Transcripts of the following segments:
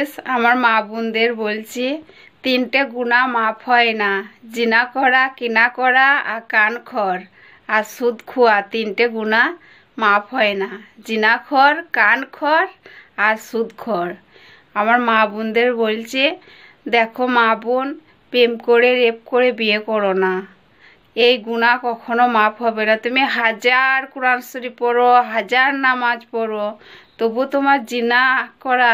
S আমার মা বোনদের বলছি, তিনটে গুনাহ মাফ হয় না। জিনা করা, কিনা করা আর কান খর আর সুদ খোয়া, তিনটে গুনাহ মাফ হয় না। জিনাখর, কান খর আর সুদ খর। আমার মা বোনদের বলছি, দেখো মা বোন, প্রেম করে রেপ করে বিয়ে করো না। এই গুনাহ কখনো মাফ হবে না। তুমি হাজার কোরআন শরীফ পড়ো, হাজার নামাজ পড়ো, তবু তোমার জিনা করা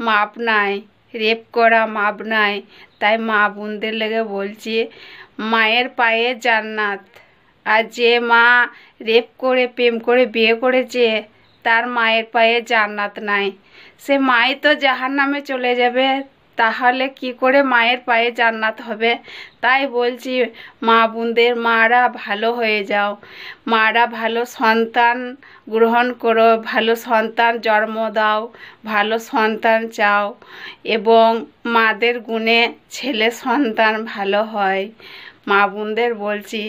মাপ নাই, রেপ করা মাপ নাই। তাই মা বোনদের লেগে বলছি, মায়ের পায়ে জান্নাত। আর যে মা রেপ করে প্রেম করে বিয়ে করেছে, তার মায়ের পায়ে জান্নাত নাই। সে মাই তো জাহান্নামে চলে যাবে, তাহলে কি করে মায়ের পায়ে জান্নাত হবে? তাই বলছি মা বোনদের, মারা ভালো হয়ে যাও, মারা ভালো সন্তান গ্রহণ করো, ভালো সন্তান জন্ম দাও, ভালো সন্তান চাও, এবং মাদের গুণে ছেলে সন্তান ভালো হয়। মা বোনদের বলছি,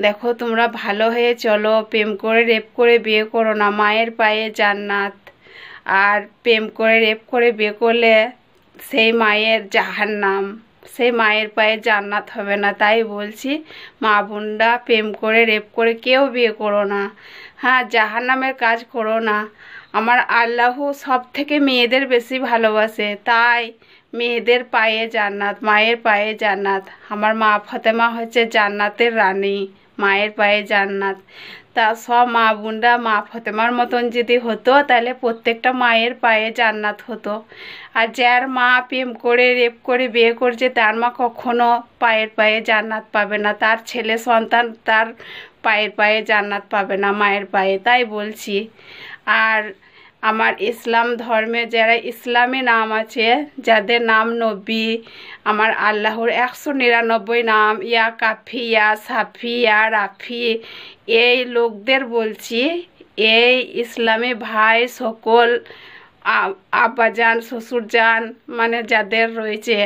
দেখো তোমরা ভালো হয়ে চলো, প্রেম করে রেপ করে বিয়ে করো না, মায়ের পায়ে জান্নাত। আর প্রেম করে রেপ করে বিয়ে করলে সেই মায়ের জাহান্নাম, সেই মায়ের পায়ে জান্নাত হবে না। তাই বলছি মা বোনরা, প্রেম করে রেপ করে কেউ বিয়ে করো না। হ্যাঁ, জাহান্নামের কাজ করো না। আমার আল্লাহ সব থেকে মেয়েদের বেশি ভালোবাসে, তাই মেয়েদের পায়ে জান্নাত, মায়ের পায়ে জান্নাত। আমার মা ফাতেমা হচ্ছে জান্নাতের রানী, মায়ের পায়ে জান্নাত। তা সব মা বোনরা মা ফাতেমার মতন যদি হতো, তাহলে প্রত্যেকটা মায়ের পায়ে জান্নাত হতো। আর যার মা প্রেম করে রেপ করে বিয়ে করছে, তার মা কখনো পায়ের পায়ে জান্নাত পাবে না, তার ছেলে সন্তান তার পায়ের পায়ে জান্নাত পাবে না, মায়ের পায়ে। তাই বলছি। আর আমার ইসলাম ধর্মে যারা ইসলামী নাম আছে, যাদের নাম নবী, আমার আল্লাহর 199 নাম, ইয়া কাফি, ইয়া সাফি, ইয়া রাফি, এই লোকদের বলছি, এই ইসলামী ভাই সকল আব্বাজান শ্বশুরজান মানে যাদের রয়েছে,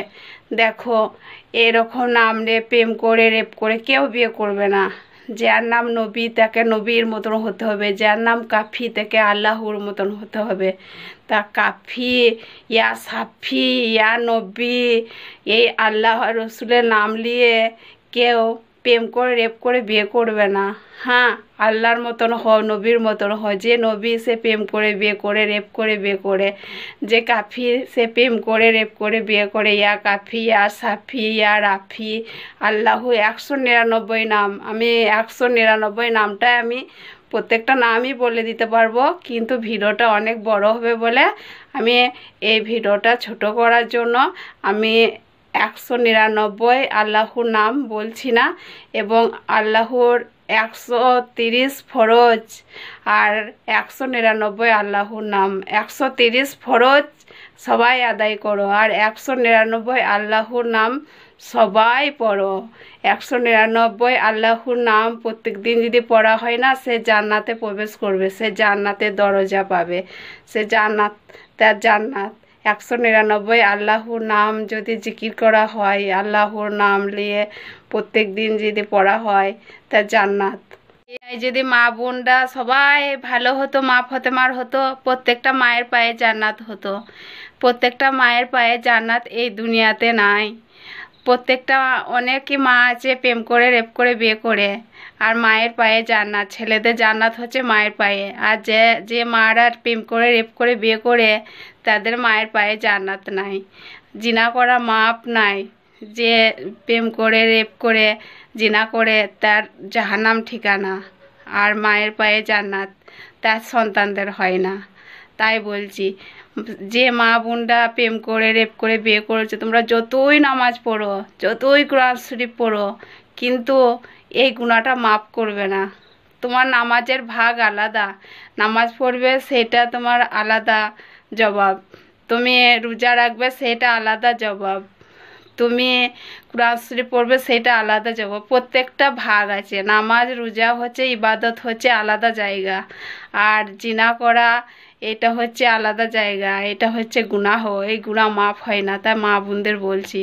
দেখো এরকম নাম রে প্রেম করে রেপ করে কেউ বিয়ে করবে না। যার নাম নবী, তাকে নবীর মতন হতে হবে। যার নাম কাফি, তাকে আল্লাহর মতন হতে হবে। তা কাফি, ইয়া সাফি, ইয়া নবী, এই আল্লাহ রসুলের নাম নিয়ে কেউ প্রেম করে রেপ করে বিয়ে করবে না। হ্যাঁ, আল্লাহর মতন হয়, নবীর মতন হয়। যে নবী, সে প্রেম করে বিয়ে করে, রেপ করে বিয়ে করে। যে কাফি, সে প্রেম করে রেপ করে বিয়ে করে। ইয়া কাফি, ইয়া সাফি, ইয়া রাফি, আল্লাহ 199 নাম। আমি 199 নামটাই আমি প্রত্যেকটা নামই বলে দিতে পারবো, কিন্তু ভিডিওটা অনেক বড় হবে বলে আমি এই ভিডিওটা ছোট করার জন্য আমি 199 আল্লাহর নাম বলছি না। এবং আল্লাহর 130 ফরজ আর 199 আল্লাহর নাম। 130 ফরজ সবাই আদায় করো, আর 199 আল্লাহর নাম সবাই পড়ো। 199 আল্লাহর নাম প্রত্যেক দিন যদি পড়া হয় না, সে জান্নাতে প্রবেশ করবে, সে জান্নাতের দরজা পাবে, সে জান্নাত, তার জান্নাত। 199 আল্লাহর নাম যদি জিকির করা হয়, আল্লাহর নাম নিয়ে প্রত্যেক দিন যদি পড়া হয়, তার জান্নাত। এই যদি মা বোনরা সবাই ভালো হতো, মা ফাতেমার হতো, প্রত্যেকটা মায়ের পায়ে জান্নাত হতো। প্রত্যেকটা মায়ের পায়ে জান্নাত এই দুনিয়াতে নাই। প্রত্যেকটা অনেকই মা আছে প্রেম করে রেপ করে বিয়ে করে, আর মায়ের পায়ে জান্নাত। ছেলেদের জান্নাত হচ্ছে মায়ের পায়ে। আর যে মারা প্রেম করে রেপ করে বিয়ে করে, তাদের মায়ের পায়ে জান্নাত নাই, জিনা করা মাপ নাই। যে প্রেম করে রেপ করে জিনা করে, তার জাহান্নাম ঠিকানা, আর মায়ের পায়ে জান্নাত তার সন্তানদের হয় না। তাই বলছি, যে মা বোনরা প্রেম করে রেপ করে বিয়ে করেছে, তোমরা যতই নামাজ পড়ো, যতই কোরআন শরীফ পড়ো, কিন্তু এই গুনাহটা মাফ করবে না। তোমার নামাজের ভাগ আলাদা, নামাজ পড়বে সেটা তোমার আলাদা জবাব, তুমি রোজা রাখবে সেটা আলাদা জবাব, তুমি কোরআন শরীফ পড়বে সেটা আলাদা জবাব। প্রত্যেকটা ভাগ আছে। নামাজ রোজা হচ্ছে ইবাদত, হচ্ছে আলাদা জায়গা, আর জিনা করা এটা হচ্ছে আলাদা জায়গা, এটা হচ্ছে গুনাহ। এই গুনাহ মাফ হয় না। তাই মা বোনদের বলছি।